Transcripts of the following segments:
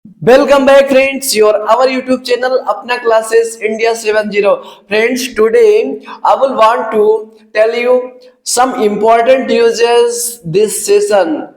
Welcome back, friends. Your our YouTube channel, Apna Classes India 70. Friends, today I will want to tell you some important uses this session.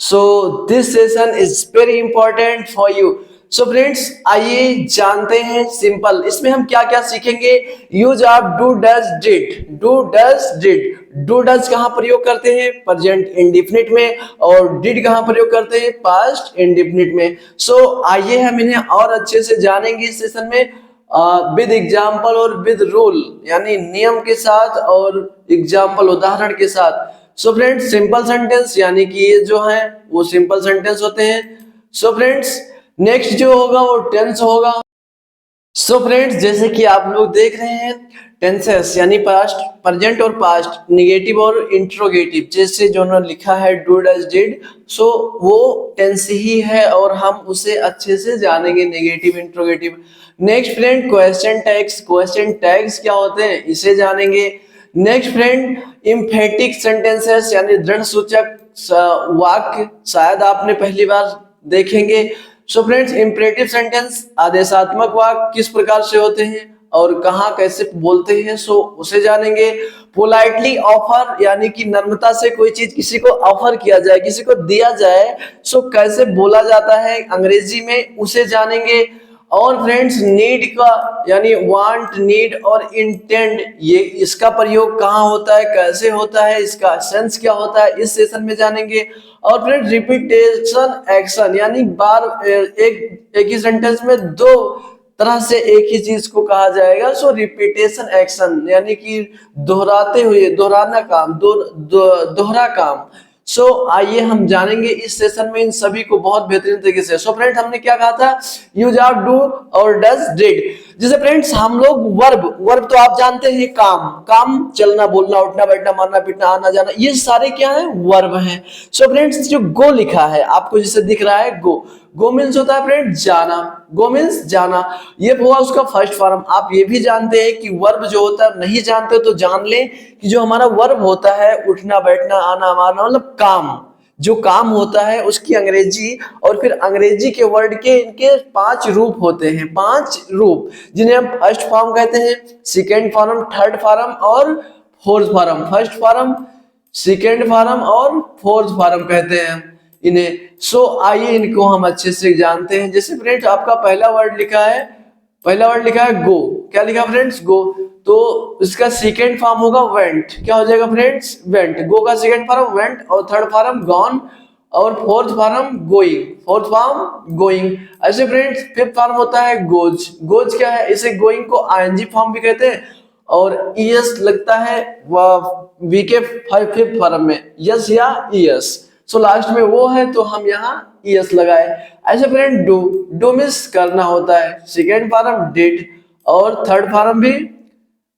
So this session is very important for you. So friends, आइए जानते हैं simple इसमें हम क्या क्या सीखेंगे। Use of do does did. Do does did. Do does कहाँ प्रयोग करते हैं? प्रेजेंट इंडिफिनिट में। और डिड कहाँ प्रयोग करते हैं? पास्ट इंडिफिनिट में। सो आइए हम इन्हें और अच्छे से जानेंगे इस सेशन में विद एग्जाम्पल और विद रूल, यानी नियम के साथ और एग्जाम्पल उदाहरण के साथ। सो फ्रेंड्स, सिंपल सेंटेंस यानी कि ये जो है वो सिंपल सेंटेंस होते हैं। सो फ्रेंड्स, नेक्स्ट जो होगा वो टेंस होगा। सो फ्रेंड्स, जैसे कि आप लोग देख रहे हैं टेंसेस यानी पास्ट, प्रेजेंट और पास्ट, नेगेटिव और इंट्रोगेटिव, जैसे जो उन्होंने लिखा है डू डज डिड, सो वो टेंस ही है और हम उसे अच्छे से जानेंगे, negative interrogative. Next friend, question tags. Question tags क्या होते हैं इसे जानेंगे। नेक्स्ट फ्रेंड, इम्फेटिक सेंटेंसेस यानी दृढ़ सूचक वाक्य, शायद आपने पहली बार देखेंगे। सो फ्रेंड्स, इंपरेटिव सेंटेंस आदेशात्मक वाक्य किस प्रकार से होते हैं और कहाँ कैसे बोलते हैं, सो उसे जानेंगे। पोलाइटली ऑफर यानी कि नम्रता से कोई चीज किसी को ऑफर किया जाए, किसी को दिया जाए, सो कैसे बोला जाता है अंग्रेजी में, उसे जानेंगे। और फ्रेंड्स, नीड का यानी वांट, नीड और इंटेंड, ये इसका प्रयोग कहाँ होता है, कैसे होता है, इसका सेंस क्या होता है, इस सेशन में जानेंगे। और फ्रेंड्स, रिपीटेशन एक्शन यानी बार एक ही सेंटेंस में दो तरह से एक ही चीज को कहा जाएगा। सो रिपीटेशन एक्शन यानी कि दोहराते हुए, दोहराना काम, दोहरा काम। सो आइए हम जानेंगे इस सेशन में इन सभी को बहुत बेहतरीन तरीके से। सो फ्रेंड्स, हमने क्या कहा था? यूज ऑफ डू और डज डिड। जैसे फ्रेंड्स, हम लोग वर्ब, वर्ब तो आप जानते हैं, काम, काम चलना बोलना उठना बैठना मारना पीटना आना जाना, ये सारे क्या है? वर्ब हैं। सो फ्रेंड्स, जो गो लिखा है आपको जिसे दिख रहा है गो, गो मीन्स होता है फ्रेंड जाना। गो मीन्स जाना, ये हुआ उसका फर्स्ट फॉर्म। आप ये भी जानते हैं कि वर्ब जो होता है, नहीं जानते तो जान लें कि जो हमारा वर्ब होता है उठना बैठना आना मारना, मतलब काम, जो काम होता है उसकी अंग्रेजी, और फिर अंग्रेजी के वर्ड के इनके 5 रूप होते हैं, 5 रूप, जिन्हें हम फर्स्ट फॉर्म कहते हैं, सेकेंड फॉर्म, थर्ड फॉर्म और fourth form. First form, second form और फोर्थ फॉर्म कहते हैं इन्हें। सो आइए इनको हम अच्छे से जानते हैं। जैसे फ्रेंड्स, आपका पहला वर्ड लिखा है, पहला वर्ड लिखा है गो। क्या लिखा फ्रेंड्स? गो। तो इसका सेकेंड फॉर्म होगा वेंट। क्या हो जाएगा फ्रेंड्स? वेंट। गो का सेकेंड फॉर्म वेंट और थर्ड फॉर्म गॉन और fourth form going. Fourth form going. ऐसे फ्रेंड्स, फिफ्थ फॉर्म होता है गोज। गोज क्या है? इसे गोइंग को आईएनजी फॉर्म भी कहते हैं और ईएस लगता है वी के फिफ्थ फॉर्म में, यस या ईएस। सो लास्ट में वो है तो हम यहाँ ईएस लगाए। ऐसे फ्रेंड, डू, डू मीन्स करना होता है, सेकेंड फॉर्म डिड और थर्ड फॉर्म भी,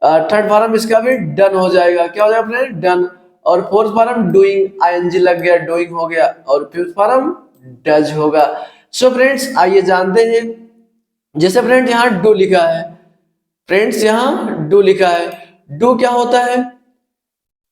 थर्ड फॉर्म इसका भी डन हो जाएगा। क्या हो जाएगा फ्रेंड? डन। और फोर्थ फॉर्म डूइंग, आईएनजी लग गया, डूइंग हो गया। और फिफ्थ फॉर्म डज होगा। सो फ्रेंड्स, आइए जानते हैं। जैसे फ्रेंड यहाँ डू लिखा है, फ्रेंड्स यहाँ डू लिखा है, डू क्या होता है?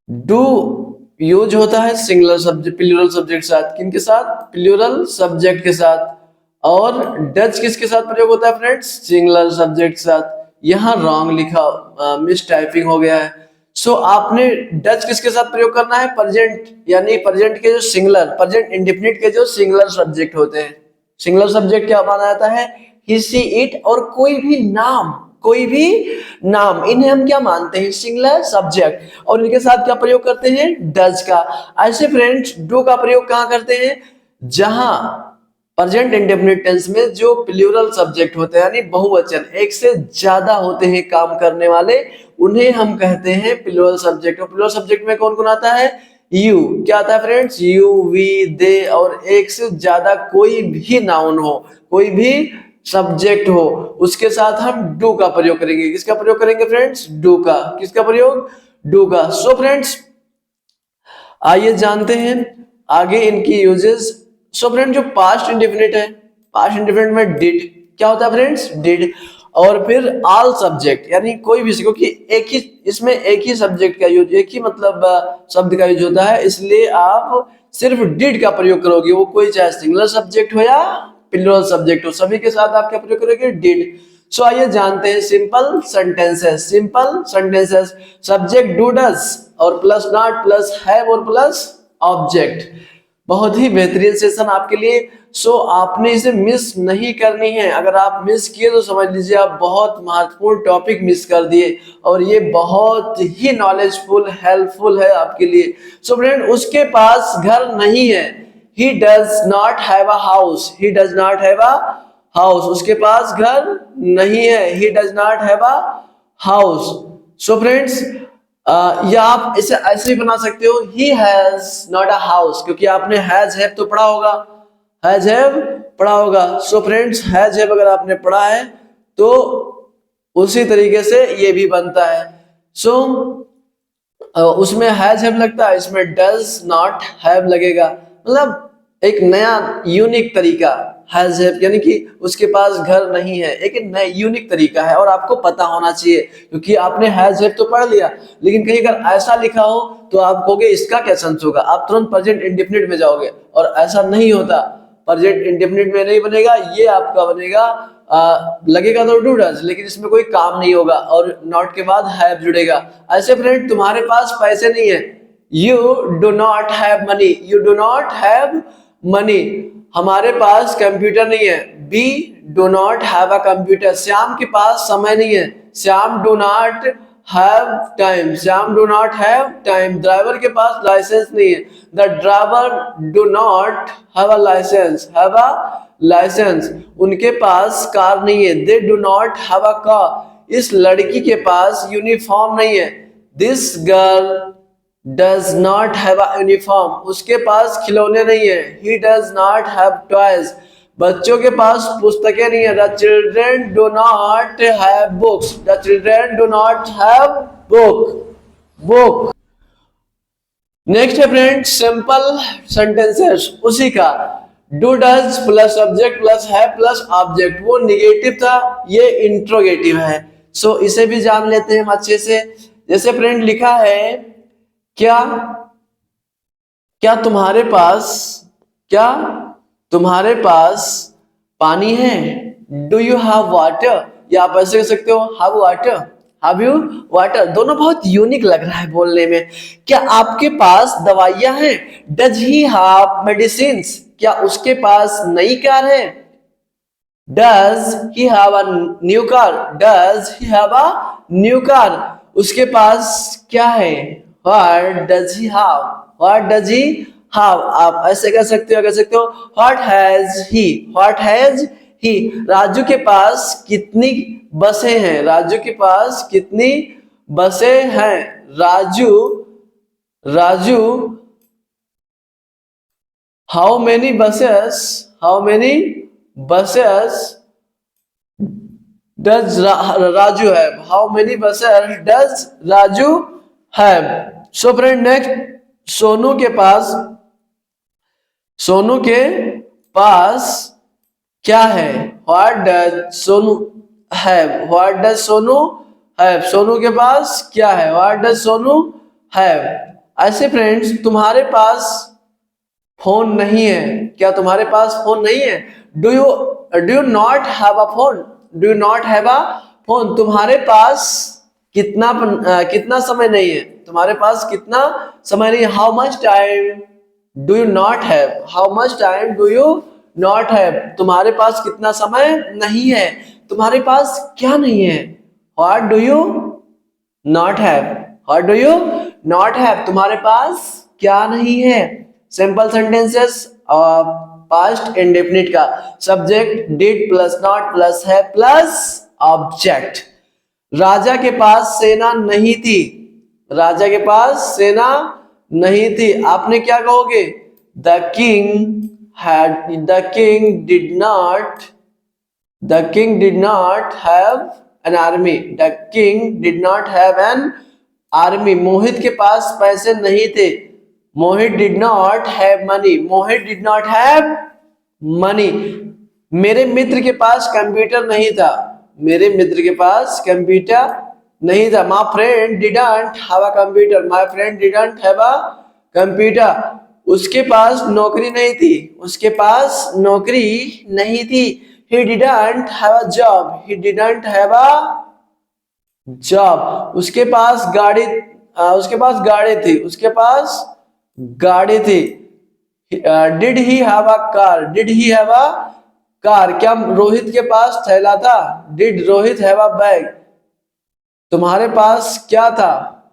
डू यूज होता है सिंगुलर सब्जेक्ट, प्लूरल सब्जेक्ट के साथ। किनके साथ? प्लूरल सब्जेक्ट के साथ। और डज किसके साथ प्रयोग होता है फ्रेंड्स? सिंगुलर सब्जेक्ट के साथ। यहाँ रॉन्ग लिखा, मिस टाइपिंग हो गया है। सो आपने डज किसके साथ प्रयोग करना है? प्रेजेंट, यानी प्रेजेंट के जो सिंगुलर, प्रेजेंट इंडेफिनिट के जो सिंगुलर सब्जेक्ट होते हैं। सिंगुलर सब्जेक्ट क्या माना जाता है? ही सी इट और कोई भी नाम, कोई भी नाम, इन्हें हम क्या मानते हैं? Singular subject. और इनके साथ क्या प्रयोग करते हैं? डज का। ऐसे फ्रेंड्स, डू का प्रयोग कहाँ करते हैं? जहां प्रेजेंट इंडेफिनिट टेंस में जो प्लूरल सब्जेक्ट होते हैं, यानी बहुवचन, एक से ज्यादा होते हैं काम करने वाले, उन्हें हम कहते हैं प्लूरल सब्जेक्ट। और प्लूरल सब्जेक्ट में कौन कौन आता है? यू। क्या आता है फ्रेंड्स? यू, वी, दे और एक से ज्यादा कोई भी नाउन हो, कोई भी सब्जेक्ट हो, उसके साथ हम डू का प्रयोग करेंगे। किसका प्रयोग करेंगे फ्रेंड्स? डू का। किसका प्रयोग? डू का। सो फ्रेंड्स, आइए जानते हैं आगे इनकी यूजेस। सो फ्रेंड, जो पास्ट इंडेफिनिट है, पास्ट इंडेफिनिट में डिड क्या होता है फ्रेंड्स? डिड। और फिर ऑल सब्जेक्ट, यानी कोई भी, क्योंकि एक ही, इसमें एक ही सब्जेक्ट का यूज, एक ही मतलब शब्द का यूज होता है, इसलिए आप सिर्फ डिड का प्रयोग करोगे, वो कोई चाहे सिंगुलर सब्जेक्ट हो या प्लूरल सब्जेक्ट हो, सभी के साथ आप क्या प्रयोग करोगे, डिड। सो आइए जानते हैं simple sentences. Simple sentences, subject do does और प्लस नॉट प्लस हैव और प्लस ऑब्जेक्ट। बहुत ही बेहतरीन सेशन आपके लिए। सो आपने इसे मिस नहीं करनी है। अगर आप मिस किए तो समझ लीजिए आप बहुत महत्वपूर्ण टॉपिक मिस कर दिए, और ये बहुत ही नॉलेजफुल हेल्पफुल है आपके लिए। सो फ्रेंड, उसके पास घर नहीं है, he does not have a house, he does not have a house, उसके पास घर नहीं है, he does not have a house. So friends, या आप इसे ऐसे ही बना सकते हो, he has not a house, क्योंकि आपने हैज हैव तो पढ़ा होगा, हैज हैव पढ़ा होगा। सो फ्रेंड्स, हैज हैव अगर आपने पढ़ा है तो उसी तरीके से ये भी बनता है। सो उसमें हैज हैव लगता है, इसमें डज नॉट हैव लगेगा। मतलब एक नया यूनिक तरीका हैज हैव, यानी कि उसके पास घर नहीं है, एक नया यूनिक तरीका है और आपको पता होना चाहिए, क्योंकि आपने हैज हैव तो पढ़ लिया, लेकिन कहीं अगर ऐसा लिखा हो तो आप कहोगे इसका क्या सेंस होगा, आप तुरंत प्रेजेंट इंडेफिनिट में जाओगे, और ऐसा नहीं होता। प्रेजेंट इंडेफिनिट में नहीं बनेगा, ये आपका बनेगा लगेगा तो डू डज, लेकिन इसमें कोई काम नहीं होगा, और नॉट के बाद हैव जुड़ेगा। ऐसे फ्रेंड, तुम्हारे पास पैसे नहीं है, you do not have money, you do not have money. हमारे पास कंप्यूटर नहीं है, we do not have a computer. Shyam के पास समय नहीं है, Shyam do not have time, Shyam do not have time. Driver के पास लाइसेंस नहीं है, the driver do not have a licence, have a licence. उनके पास कार नहीं है, they do not have a car. इस लड़की के पास यूनिफॉर्म नहीं है, this girl does not have a uniform. उसके पास खिलौने नहीं है, he does not have toys. बच्चों के पास पुस्तकें नहीं है, the children do not have books, the children do not have book. Next है फ्रेंड, सिंपल सेंटेंसेस उसी का, do does plus subject plus है प्लस ऑब्जेक्ट। वो निगेटिव था, ये इंट्रोगेटिव है। सो इसे भी जान लेते हैं हम अच्छे से। जैसे फ्रेंड लिखा है, क्या क्या तुम्हारे पास क्या तुम्हारे पास पानी है, डू यू हैव वाटर। या आप ऐसे कह सकते हो, have water, have you water. दोनों बहुत यूनिक लग रहा है बोलने में। क्या आपके पास दवाइयां हैं, डज ही हैव मेडिसिन्स। क्या उसके पास नई कार है, does he have a new car, does he have a new car. उसके पास क्या है, what does he have, what does he have. आप ऐसे कह सकते हो, what has he, what has he. Raju के पास कितनी बसें हैं, राजू के पास कितनी बसें हैं। Raju how many buses, how many buses does Raju have, how many buses does Raju have. So friend next, Sonu के पास क्या है, what does Sonu have, what does Sonu have. Sonu के पास क्या है, व्हाट डज सोनू हैव। ऐसे फ्रेंड्स, तुम्हारे पास फोन नहीं है, क्या तुम्हारे पास फोन नहीं है, do you not have a phone, do you not have a phone. तुम्हारे पास कितना समय नहीं है, तुम्हारे पास कितना समय नहीं है, how much time do you not have, how much time do you not have. तुम्हारे पास कितना समय नहीं है, तुम्हारे पास क्या नहीं है, what do you not have, what do you not have. तुम्हारे पास क्या नहीं है। सिंपल सेंटेंसेस पास्ट इंडेफिनिट का, subject did plus not plus है प्लस ऑब्जेक्ट। राजा के पास सेना नहीं थी, राजा के पास सेना नहीं थी। आपने क्या कहोगे, the king did not have an army, the king did not have an army. Mohit के पास पैसे नहीं थे, Mohit did not have money, Mohit did not have money. मेरे मित्र के पास कंप्यूटर नहीं था, मेरे मित्र के पास कंप्यूटर नहीं था। My friend didn't have a computer, my friend didn't have a computer. उसके पास नौकरी नहीं थी, उसके पास नौकरी नहीं थी। He didn't have a job, he didn't have a job। उसके पास गाड़ी थी, उसके पास गाड़ी थी। Did he have a car, did he have a car, क्या रोहित के पास थैला था? Did Rohit have a bag, तुम्हारे पास क्या था?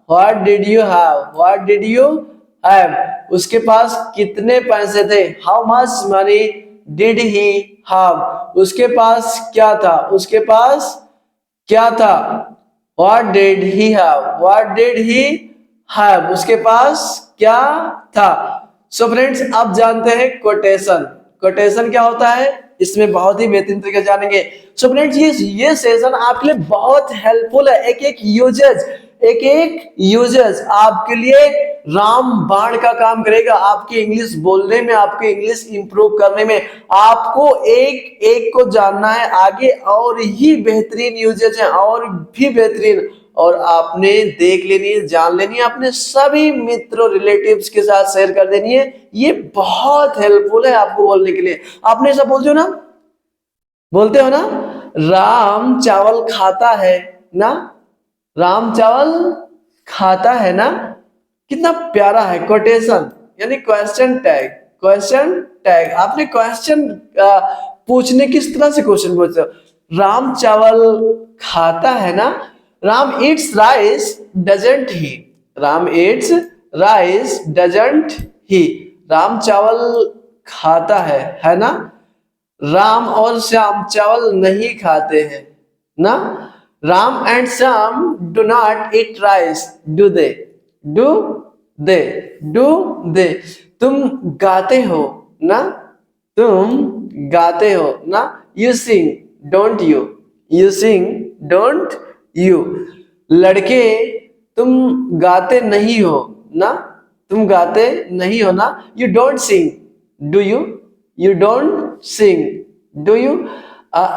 What did you have, what did you have, उसके पास कितने पैसे थे? How much money did he have, उसके पास क्या था? उसके पास क्या था? What did he have, what did he have, उसके पास क्या था? सो फ्रेंड्स, आप जानते हैं कोटेशन, कोटेशन क्या होता है, इसमें बहुत ही बेहतरीन तरीके से जानेंगे। सो फ्रेंड्स, ये सेशन आपके लिए बहुत हेल्पफुल है। एक एक यूजेस आपके लिए राम बाण का काम करेगा, आपकी इंग्लिश बोलने में, आपकी इंग्लिश इंप्रूव करने में। आपको एक एक को जानना है, आगे और ही बेहतरीन यूजेस हैं, और भी बेहतरीन, और आपने देख लेनी है, जान लेनी है, अपने सभी मित्रों रिलेटिव्स के साथ शेयर कर देनी है। ये बहुत हेल्पफुल है आपको बोलने के लिए। आपने सब बोलते हो ना, बोलते हो ना, राम चावल खाता है ना, राम चावल खाता है ना। कितना प्यारा है कोटेशन, यानी क्वेश्चन टैग। क्वेश्चन टैग, आपने क्वेश्चन पूछने किस तरह से क्वेश्चन पूछते हो? राम चावल खाता है ना, Ram Yeats rice doesn't he, Ram Yeats rice doesn't ही, राम चावल खाता है ना। राम और श्याम चावल नहीं खाते हैं ना। Ram and Shyam do not eat rice, do they, do they, do they. तुम गाते हो ना, तुम गाते हो ना। You sing don't you, you sing don't you. लड़के तुम गाते नहीं हो ना, तुम गाते नहीं हो ना। You don't sing, do you, you don't sing, do you.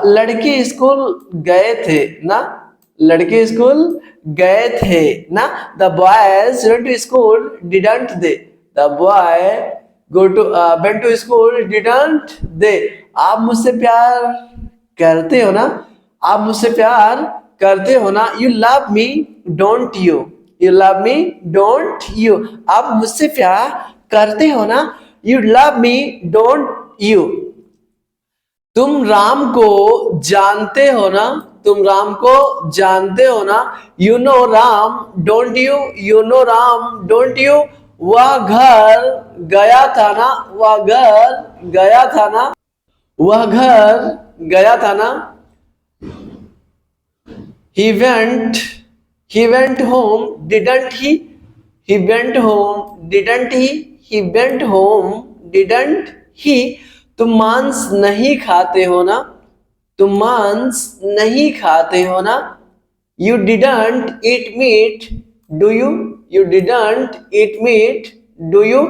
लड़के स्कूल गए थे ना, लड़के स्कूल गए थे ना। The boys went to school didn't they, the boy go to went to school didn't they. आप मुझसे प्यार करते हो ना, आप मुझसे प्यार करते हो ना। You love me don't you, you love me don't you. आप मुझसे प्यार करते हो ना, you love me don't you. तुम राम को जानते हो ना, तुम राम को जानते हो ना। You know Ram don't you, you know Ram don't you. वह घर गया था ना, वह घर गया था ना, वह घर गया था ना। he went he went home didn't he, he went home didn't he, he went home didn't he। तुम मांस नहीं खाते हो ना, तुम मांस नहीं खाते हो ना। you didn't eat meat do you, you didn't eat meat do you।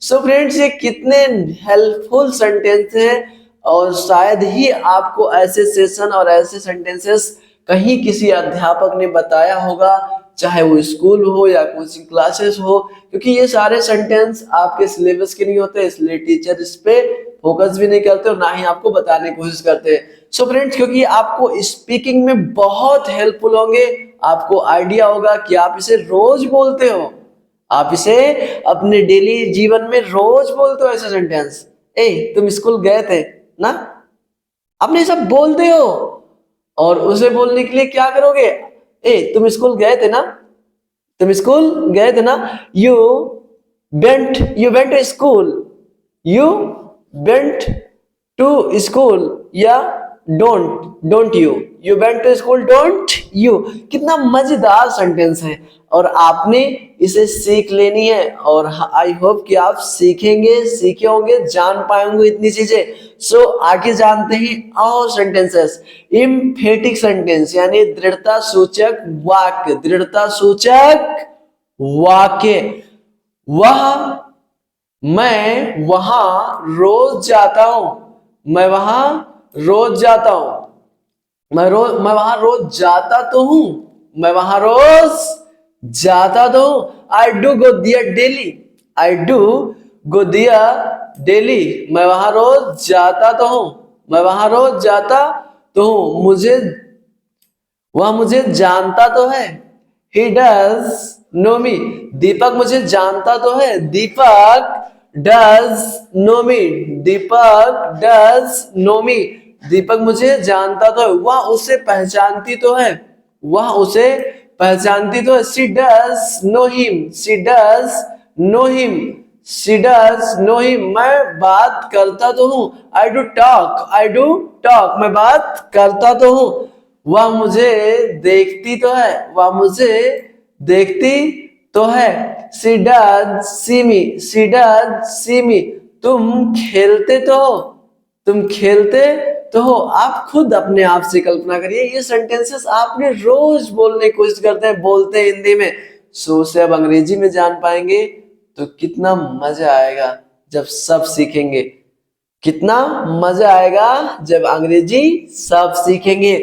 So friends, ये कितने हेल्पफुल सेंटेंस हैं, और शायद ही आपको ऐसे सेशन और ऐसे सेंटेंसेस कहीं किसी अध्यापक ने बताया होगा, चाहे वो स्कूल हो या कोचिंग क्लासेस हो, क्योंकि ये सारे सेंटेंस आपके सिलेबस के नहीं होते, इसलिए टीचर इस पे फोकस भी नहीं करते और ना ही आपको बताने की कोशिश करते। सो फ्रेंड्स, क्योंकि आपको स्पीकिंग में बहुत हेल्पफुल होंगे, आपको आइडिया होगा कि आप इसे रोज बोलते हो, आप इसे अपने डेली जीवन में रोज बोलते हो ऐसे सेंटेंस। ए तुम स्कूल गए थे ना, आपने सब बोलते हो, और उसे बोलने के लिए क्या करोगे? ए तुम स्कूल गए थे ना, तुम स्कूल गए थे ना। You went to school, you went to school, या don't you, you went to school don't you. कितना मजेदार सेंटेंस है, और आपने इसे सीख लेनी है, और आई होप कि आप सीखे होंगे, जान पाएंगे इतनी चीजें। सो आगे जानते हैं और सेंटेंसेस। इम्फेटिक सेंटेंस यानी दृढ़ता सूचक वाक्य, दृढ़ता सूचक वाक्य। वह, मैं वहां रोज जाता हूं, मैं वहां रोज जाता हूं, मैं वहां रोज जाता तो हूं, मैं वहां रोज जाता तो हूं। I do go there daily, I do go there daily, मैं वहां रोज जाता तो हूँ, मैं वहां रोज जाता तो हूँ, मुझे वह मुझे जानता तो है। He does know me, Deepak मुझे जानता तो है, Deepak does know me, Deepak does know me, Deepak मुझे जानता तो है, वह उसे पहचानती तो है, वह उसे पहचानती तो है। She does know him, she does know him, she does know him, मैं बात करता तो हूँ, I do talk, I do talk, मैं बात करता तो हूँ। वह मुझे देखती तो है, वह मुझे देखती तो है। She does see me, she does see me, तुम खेलते तो हो, तुम खेलते तो हो। आप खुद अपने आप से कल्पना करिए, ये सेंटेंसेस आपने रोज बोलने की कोशिश करते हैं, बोलते हैं हिंदी में, सो उसे अब अंग्रेजी में जान पाएंगे तो कितना मजा आएगा जब सब सीखेंगे, कितना मजा आएगा जब अंग्रेजी सब सीखेंगे।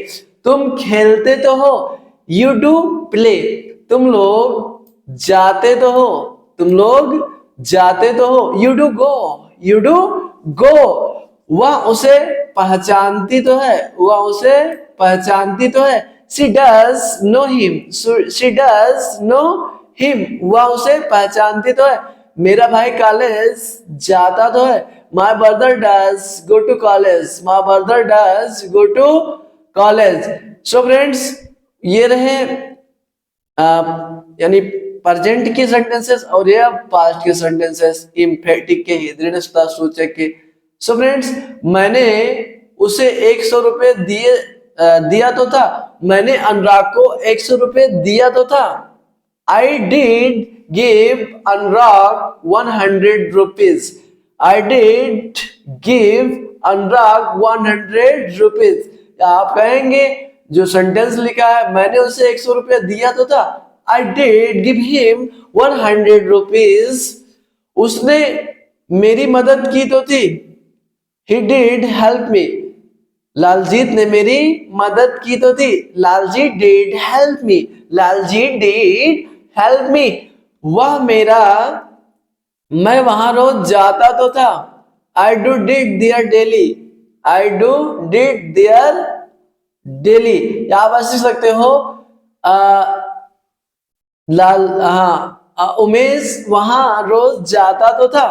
तुम खेलते तो हो, यू डू प्ले, तुम लोग जाते तो हो, तुम लोग जाते तो हो, you do go, you do go, वह उसे पहचानती तो है, वह उसे पहचानती तो है। She does know him, she does know him, वह उसे पहचानती तो है। मेरा भाई कॉलेज जाता तो है, my brother does go to college, my brother does go to college. So friends, ये रहे यानी प्रेजेंट के सेंटेंसेस और ये पास्ट के सेंटेंसेस, इम्फेटिक के, दृढ़ता सूचक के। सो फ्रेंड्स, मैंने उसे 100 रुपए दिया तो था, मैंने अनुराग को 100 रुपए दिया तो था। I did give Anurag 100 rupees. I did give Anurag 100 rupees. आप कहेंगे जो सेंटेंस लिखा है, मैंने उसे 100 रुपया दिया तो था, I did give him 100 rupees. उसने मेरी मदद की तो थी, He did help me. Laljeet ने मेरी मदद की तो थी, Laljeet did help me. Laljeet did help me. वह मेरा, मैं वहां रोज जाता तो था, I do did there daily. I do did there daily. आप ऐसे सकते हो उमेश वहां रोज जाता तो था,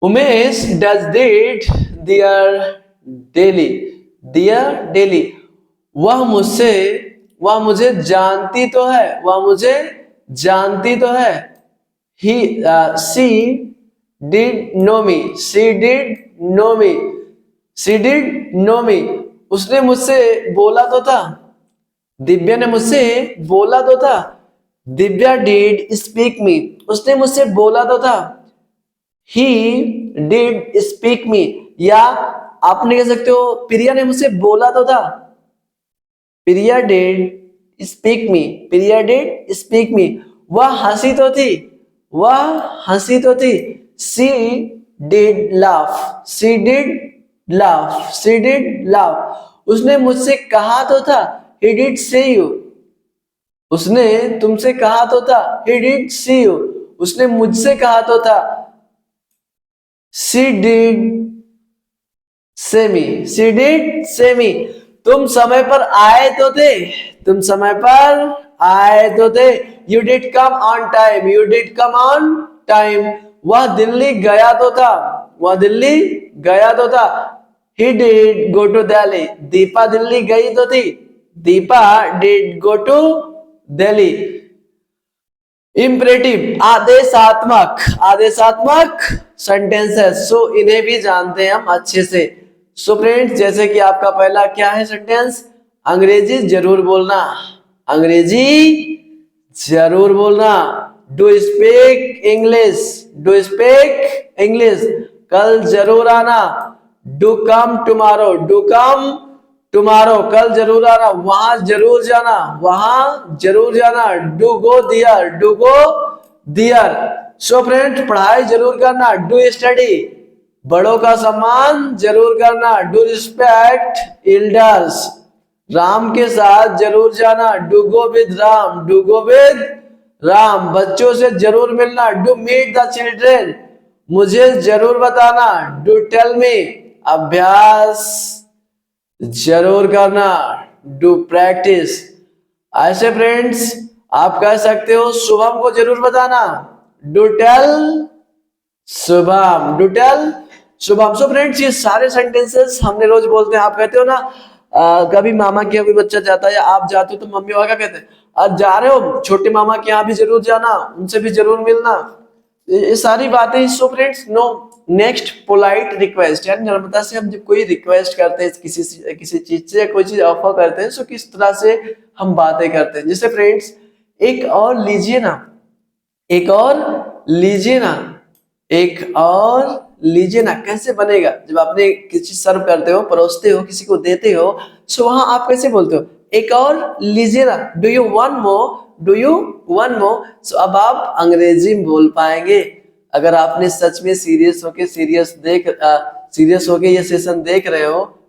Umesh does did their daily, their daily, वह मुझे जानती तो है, वह मुझे जानती तो है। He she did know me, she did know me, she did know me, उसने मुझसे बोला तो था, दिव्या ने मुझसे बोला तो था, दिव्या डिड स्पीक मी, उसने मुझसे बोला तो था। He did speak me, या आपने कह सकते हो प्रिया ने मुझसे बोला तो था, प्रिया did speak me, Priya did speak me, वह हंसी तो थी, वह हंसी तो थी। She did laugh, she did laugh, she did laugh, उसने मुझसे कहा तो था, he did say you, उसने तुमसे कहा तो था, he did see you, उसने मुझसे कहा तो था, She did say me, she did say me, तुम समय पर आए तो थे, तुम समय पर आए तो थे। You did come on time, you did come on time, वह दिल्ली गया तो था, वह दिल्ली गया तो था। He did go to Delhi, Deepa Delhi गई तो थी, Deepa did go to Delhi। Imperative, आदेशात्मक, आदेशात्मक सेंटेंसेस, सो इन्हें भी जानते हैं हम अच्छे से। सो फ्रेंड्स, जैसे कि आपका पहला क्या है सेंटेंस, अंग्रेजी जरूर बोलना, अंग्रेजी जरूर बोलना। Do speak English, do speak English, कल जरूर आना। Do come tomorrow, do come tomorrow, कल जरूर आना। वहां जरूर जाना, वहां जरूर जाना। Do go there, do go there. So friends, पढ़ाई जरूर करना, डू स्टडी, बड़ों का सम्मान जरूर करना, डू रिस्पेक्ट एल्डर्स। राम के साथ जरूर जाना, do go with Ram, do go with Ram, बच्चों से जरूर मिलना, डू मीट द चिल्ड्रेन, मुझे जरूर बताना, डू टेल मी, अभ्यास जरूर करना, डू प्रैक्टिस। ऐसे फ्रेंड्स आप कह सकते हो शुभम को जरूर बताना, do tell Shubham, do tell Shubham. So friends ये सारे सेंटेंसेस हमने रोज बोलते हैं। आप कहते हो ना कभी मामा के यहाँ कोई बच्चा जाता है या आप जाते हो तो मम्मी पापा क्या कहते हैं, आज जा रहे हो छोटे मामा के यहाँ भी जरूर जाना, उनसे भी जरूर मिलना, ये सारी बातें। So friends no next polite request, यानी नर्मदा से हम जब कोई रिक्वेस्ट करते हैं किसी चीज से या कोई चीज ऑफर करते हैं, सो किस तरह से हम बातें करते हैं। जैसे फ्रेंड्स एक और लीजिए ना, एक और लीजिए ना, एक और लीजिए ना कैसे बनेगा? जब आपने किसी सर्व करते हो, परोसते हो, किसी को देते हो, सो वहां आप कैसे बोलते हो, एक और लीजिए ना, do you one more, do you one more. So अब आप अंग्रेजी में बोल पाएंगे। अगर आपने सच में सीरियस होके ये सेशन देख रहे हो,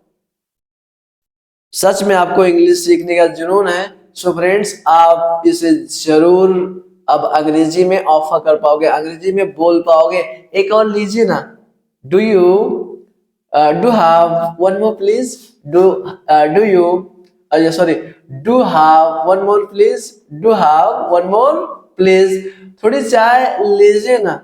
सच में आपको इंग्लिश सीखने का जुनून है, सो फ्रेंड्स आप इसे जरूर अब अंग्रेजी में ऑफर कर पाओगे, अंग्रेजी में बोल पाओगे। एक और लीजिए ना, do you do have one more please, do you sorry, do have one more please, do have one more please. थोड़ी चाय लीजिए ना,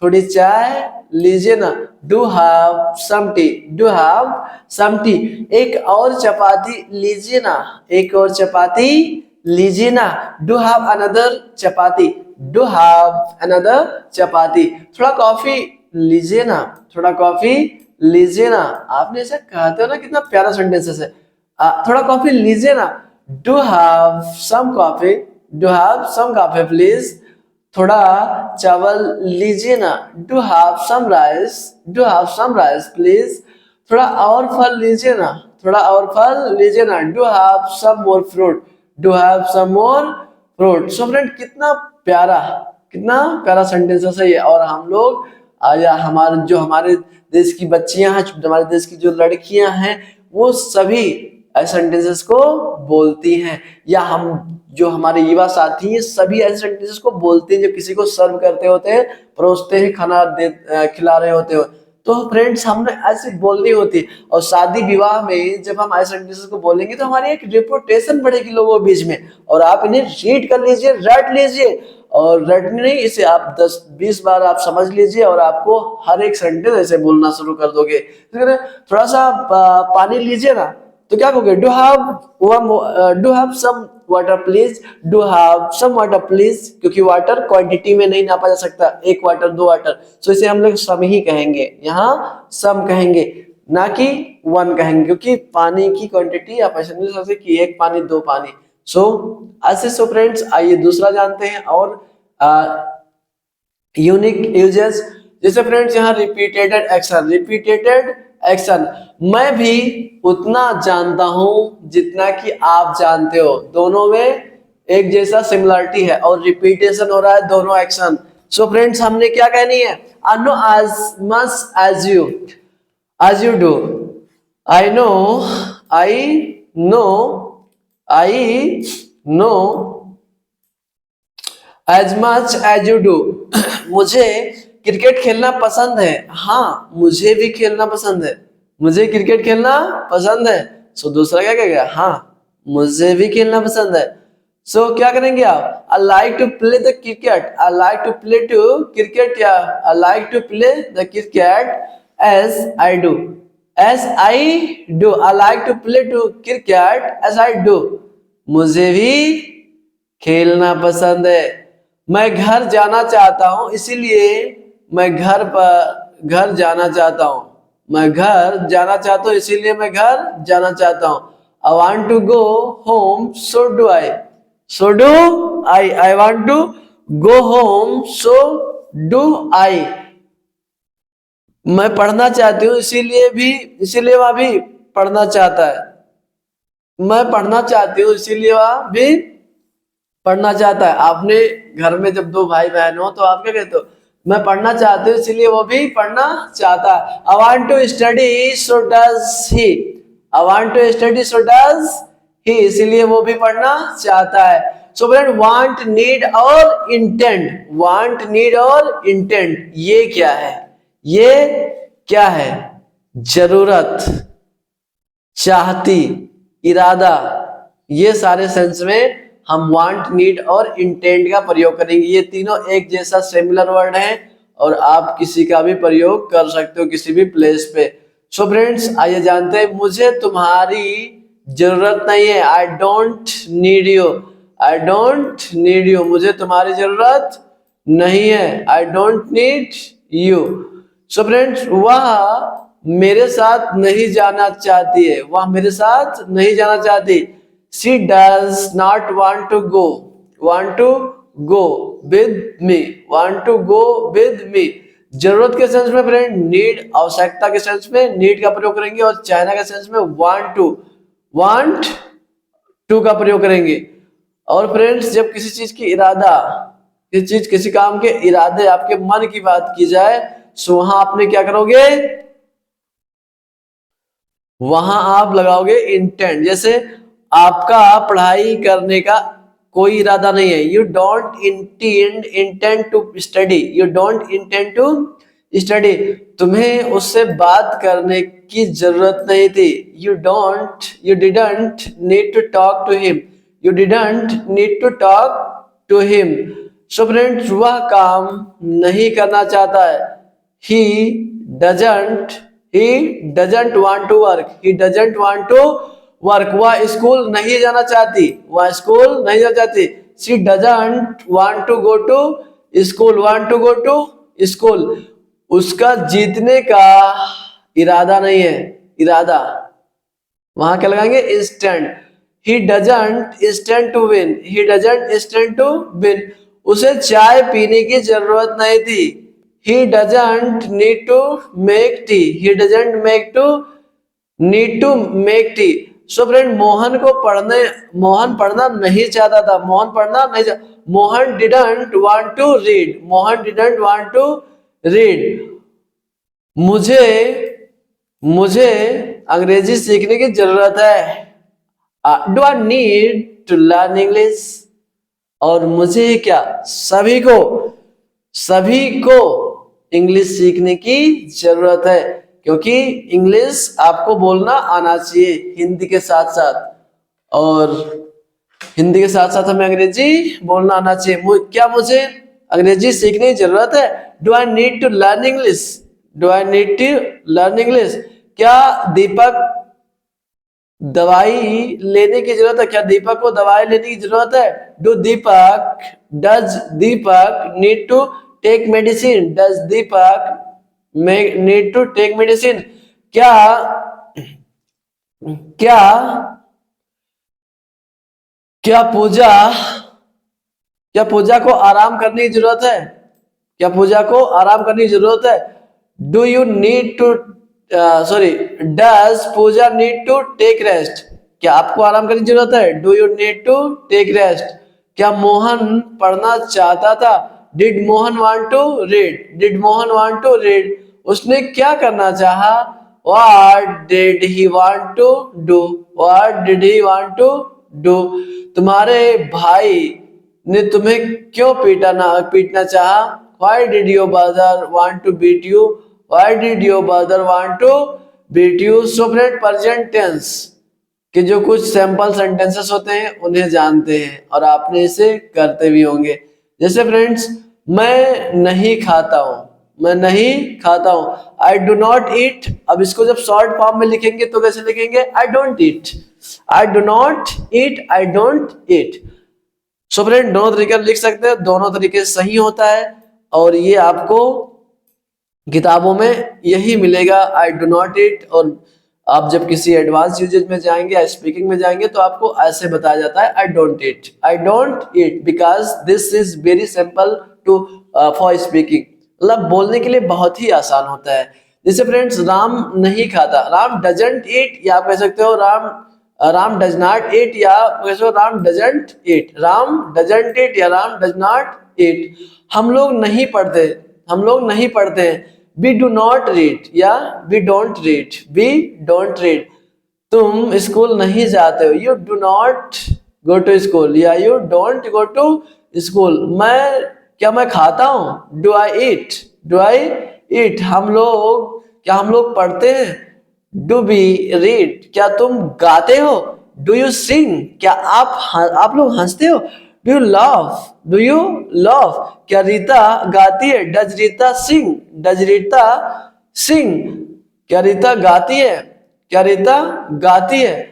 थोड़ी चाय लीजिए ना, do have some tea, do have some tea. एक और चपाती लीजिए ना, एक और चपाती लीजिए ना, do have another chapati, do have another chapati. थोड़ा कॉफी लीजिए ना, थोड़ा कॉफी लीजिए ना। आपने ऐसा कहते हो ना, कितना प्यारा सेंटेंसेस है। थोड़ा कॉफी लीजिए ना, do have some coffee, do have some coffee please. थोड़ा चावल लीजिए ना, do have some rice, do have some rice please. थोड़ा और फल लीजिए ना, थोड़ा और फल लीजिए ना, do have some more fruit, do have some more fruit. So friend कितना प्यारा सेंटेंस है ये। और हम लोग या हमारे देश की बच्चियां हैं, हमारे देश की जो लड़कियां हैं, वो सभी ऐसे सेंटेंसेस को बोलती हैं, या हम जो हमारे युवा साथी हैं सभी ऐसे सेंटेंसेस को बोलते हैं, जो किसी को सर्व करते होते हैं, परोसते हैं, खिला रहे होते हो। तो फ्रेंड्स हमने ऐसे बोलनी होती है। और शादी विवाह में जब हम ऐसे सेंटेंसेस को बोलेंगे तो हमारी एक रेपुटेशन बढ़ेगी लोगों के बीच में। और आप इन्हें रीड कर लीजिए, रट लीजिए, और रटने नहीं, इसे आप 10-20 बार आप समझ लीजिए और आपको हर एक सेंटेंस ऐसे बोलना शुरू कर दोगे। थोड़ा सा पानी लीजिए ना, तो क्या कहोगे, do have some water please, do have some water please. क्योंकि वाटर क्वांटिटी में नहीं नापा जा सकता, एक वाटर, दो वाटर, तो इसे हम लोग सम ही कहेंगे, यहाँ सम कहेंगे, ना कि वन कहेंगे, क्योंकि पानी की क्वांटिटी आप ऐसे नहीं सोच सकते कि एक पानी दो पानी। सो ऐसे। सो फ्रेंड्स आइए दूसरा जानते हैं और यूनिक यूजेस। जैसे फ्रेंड्स यहाँ रिपीटेड एक्शन, रिपीटेड एक्शन, मैं भी उतना जानता हूं जितना कि आप जानते हो। दोनों में एक जैसा सिमिलरिटी है और रिपीटेशन हो रहा है दोनों एक्शन। सो फ्रेंड्स हमने क्या कहनी है, I know as much as you do, I know, I know as much as you do. मुझे क्रिकेट खेलना पसंद है, हाँ मुझे भी खेलना पसंद है, मुझे क्रिकेट खेलना पसंद है। सो दूसरा क्या कहेगा, हाँ मुझे भी खेलना पसंद है। सो क्या करेंगे आप, I like to play the cricket, I like to play to cricket, या I like to play the cricket as I do, as I do, I like to play to cricket as I do. मुझे भी खेलना पसंद है। मैं घर जाना चाहता हूं, इसीलिए मैं घर जाना चाहता हूं, मैं घर जाना चाहता हूं, इसीलिए मैं घर जाना चाहता हूं। I want to go home, so do I, so do I want to go home, so do I. मैं पढ़ना चाहती हूँ, इसीलिए वह भी पढ़ना चाहता है। मैं पढ़ना चाहती हूँ, इसीलिए वह भी पढ़ना चाहता है। आपने घर में जब दो भाई बहन हो तो आप क्या कहते हो, मैं पढ़ना चाहती हूँ इसलिए वो भी पढ़ना चाहता है। I want to study so does he, I want to study so does he, इसीलिए वो भी पढ़ना चाहता है। सो फ्रेंड वांट, नीड और इंटेंट, वांट, नीड और इंटेंट ये क्या है? ये क्या है? जरूरत, चाहती, इरादा, ये सारे सेंस में हम वांट, नीड और इंटेंट का प्रयोग करेंगे। ये तीनों एक जैसा सिमिलर वर्ड है और आप किसी का भी प्रयोग कर सकते हो किसी भी प्लेस पे। सो फ्रेंड्स आइए जानते हैं, मुझे तुम्हारी जरूरत नहीं है, I don't need you, I don't need you, मुझे तुम्हारी जरूरत नहीं है, I don't need you. So friends वह मेरे साथ नहीं जाना चाहती है, वह मेरे साथ नहीं जाना चाहती। She does not want to go, want to go with me, want to go with me. जरूरत के सेंस में फ्रेंड नीड, आवश्यकता के सेंस में नीड का प्रयोग करेंगे और चाहना के सेंस में वांट टू, वांट टू का प्रयोग करेंगे। और फ्रेंड्स जब किसी चीज की इरादा, किसी चीज किसी काम के इरादे, आपके मन की बात की जाए तो वहां आपने क्या करोगे? वहां आप लगाओगे इंटेंट। जैसे आपका पढ़ाई करने का कोई इरादा नहीं है, you don't intend to study, you don't intend to study, तुम्हें उससे बात करने की जरूरत नहीं थी। You didn't need to talk to him, you didn't need to talk to him. So friends वह काम नहीं करना चाहता है, he doesn't want to work, he doesn't want to work। वह स्कूल नहीं जाना चाहती, वह स्कूल नहीं जाना चाहती। she doesn't want to go to school, want to go to school। उसका जीतने का इरादा नहीं है, इरादा वहां क्या लगाएंगे? Instant. he doesn't stand to win, he doesn't stand to win। उसे चाय पीने की जरूरत नहीं थी, he doesn't need to make tea, he doesn't need to make tea। So friend Mohan पढ़ना नहीं चाहता था, मोहन पढ़ना नहीं चाहता। Mohan didn't want to read, Mohan didn't want to read। मुझे अंग्रेजी सीखने की जरूरत है, do I need to learn English. और मुझे क्या? सभी को इंग्लिश सीखने की जरूरत है, क्योंकि इंग्लिश आपको बोलना आना चाहिए हिंदी के साथ साथ, और हिंदी के साथ साथ हमें अंग्रेजी बोलना आना चाहिए। क्या मुझे अंग्रेजी सीखने की जरूरत है? Do I need to learn English, do I need to learn English. क्या दीपक दवाई लेने की जरूरत है? क्या दीपक को दवाई लेने की जरूरत है? Does Deepak need to take medicine, does Deepak need to take medicine. क्या क्या क्या पूजा को आराम करने की जरूरत है? क्या पूजा को आराम करने की जरूरत है? Do you need to does Puja need to take rest? क्या आपको आराम करने की जरूरत है? Do you need to take rest? क्या मोहन पढ़ना चाहता था? Did Mohan want to read, did Mohan want to read? उसने क्या करना चाहा? What did he want to do, what did he want to do? तुम्हारे भाई ने तुम्हें क्यों पीटना चाहा? Why did your brother want to beat you, why did your brother want to beat you? So friend present tense के जो कुछ सैंपल सेंटेंसेस होते हैं उन्हें जानते हैं और आपने इसे करते भी होंगे। जैसे फ्रेंड्स मैं नहीं खाता हूं, मैं नहीं खाता हूं, आई डू नॉट ईट। अब इसको जब शॉर्ट फॉर्म में लिखेंगे तो कैसे लिखेंगे? आई don't eat, I do not eat, I don't eat. So friend दोनों तरीके लिख सकते हैं, दोनों तरीके सही होता है और ये आपको किताबों में यही मिलेगा, आई डू नॉट ईट। और आप जब किसी एडवांस यूजेज में जाएंगे या स्पीकिंग में जाएंगे तो आपको ऐसे बताया जाता है, I don't eat, I don't eat because this is very simple to for speaking. मतलब बोलने के लिए बहुत ही आसान होता है। जैसे फ्रेंड्स राम नहीं खाता, राम डजंट ईट, या आप कह सकते हो राम डज नॉट ईट, या कह सकते हो Ram doesn't eat, Ram doesn't eat या राम डज नॉट ईट। हम लोग नहीं पढ़ते हैं, we do not read या we don't read, we don't read। तुम स्कूल नहीं जाते हो, you do not go to school या you don't go to school. मैं खाता हूँ? Do I eat? Do I eat? हम लोग पढ़ते हैं? Do we read? क्या तुम गाते हो? Do you sing? क्या आप लोग हंसते हो? Do you laugh? Do you laugh? क्या रीता गाती है? Does Rita sing? Does Rita sing? क्या रीता गाती है? क्या रीता गाती है?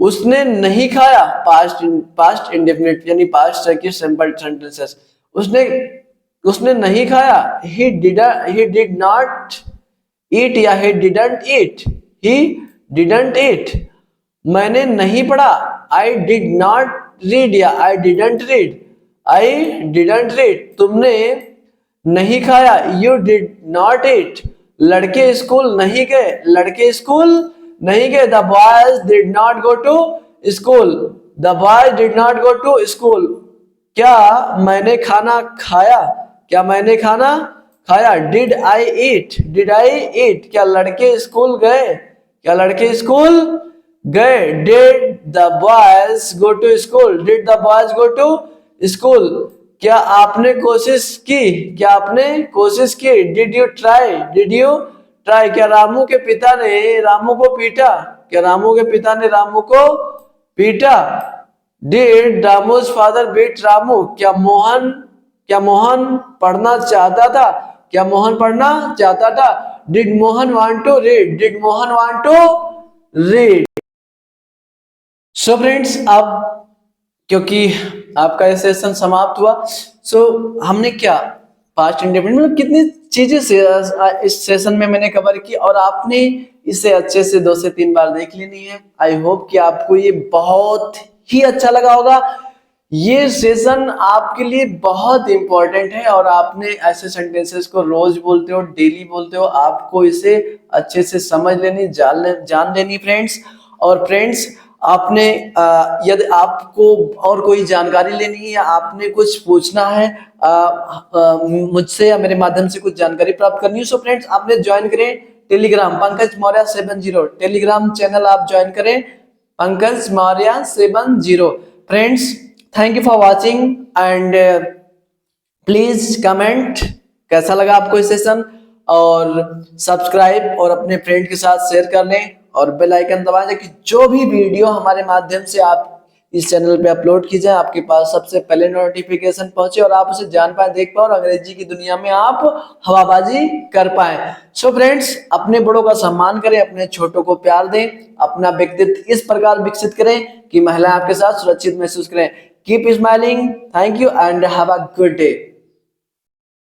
उसने नहीं खाया, पास्ट इंडेफिनिट यानी पास्ट की सिंपल सेंटेंसेस। उसने उसने नहीं खाया, ही डिड नॉट ईट या he didn't eat? He didn't ईट। मैंने नहीं पढ़ा, आई डिड नॉट रीड या I didn't read? I didn't read. तुमने नहीं खाया, यू डिड नॉट ईट। लड़के स्कूल नहीं गए, लड़के स्कूल नहीं गए। The boys did not go to school, the boys did not go to school. क्या मैंने खाना खाया? क्या मैंने खाना खाया? Did I eat? Did I eat? क्या लड़के स्कूल गए? क्या लड़के स्कूल गए? Did the boys go to school? Did the boys go to school? क्या आपने कोशिश की? क्या आपने कोशिश की? Did you try? Did you try? क्या रामू के पिता ने रामू को पीटा? क्या रामू के पिता ने रामू को पीटा? Did Ramu's father beat Ramu? क्या मोहन पढ़ना चाहता था? क्या मोहन पढ़ना चाहता था? Did Mohan want to read? Did Mohan want to read? So friends, अब क्योंकि आपका ये सेशन समाप्त हुआ, सो हमने क्या पास्ट इंडेफिनिट मतलब कितनी चीजें से इस सेशन में मैंने कवर की और आपने इसे अच्छे से 2 से 3 बार देख लेनी है। आई होप कि आपको ये बहुत ही अच्छा लगा होगा। ये सेशन आपके लिए बहुत इंपॉर्टेंट है और आपने ऐसे सेंटेंसेस को रोज बोलते हो, डेली बोलते हो, आपको इसे अच्छे से समझ लेनी, जान लेनी फ्रेंड्स। और फ्रेंड्स, आपने यदि आपको और कोई जानकारी लेनी है या आपने कुछ पूछना है मुझसे या मेरे माध्यम से कुछ जानकारी प्राप्त करनी है, सो फ्रेंड्स आपने ज्वाइन करें Telegram Pankaj Maurya 70 Telegram channel आप ज्वाइन करें Pankaj Maurya 70। Friends, thank you for watching and please comment कैसा लगा आपको ये सेशन, और सब्सक्राइब और अपने फ्रेंड के साथ शेयर कर लें और बेल आइकन दबा दें कि जो भी वीडियो हमारे माध्यम से आप इस चैनल पे अपलोड की जाए आपके पास सबसे पहले नोटिफिकेशन पहुंचे और आप उसे जान पाए, देख पाए और अंग्रेजी की दुनिया में आप हवाबाजी कर पाए। सो फ्रेंड्स, अपने बड़ों का सम्मान करें, अपने छोटों को प्यार दें, अपना व्यक्तित्व इस प्रकार विकसित करें कि महिलाएं आपके साथ सुरक्षित महसूस करें। Keep smiling, thank you and have a good day.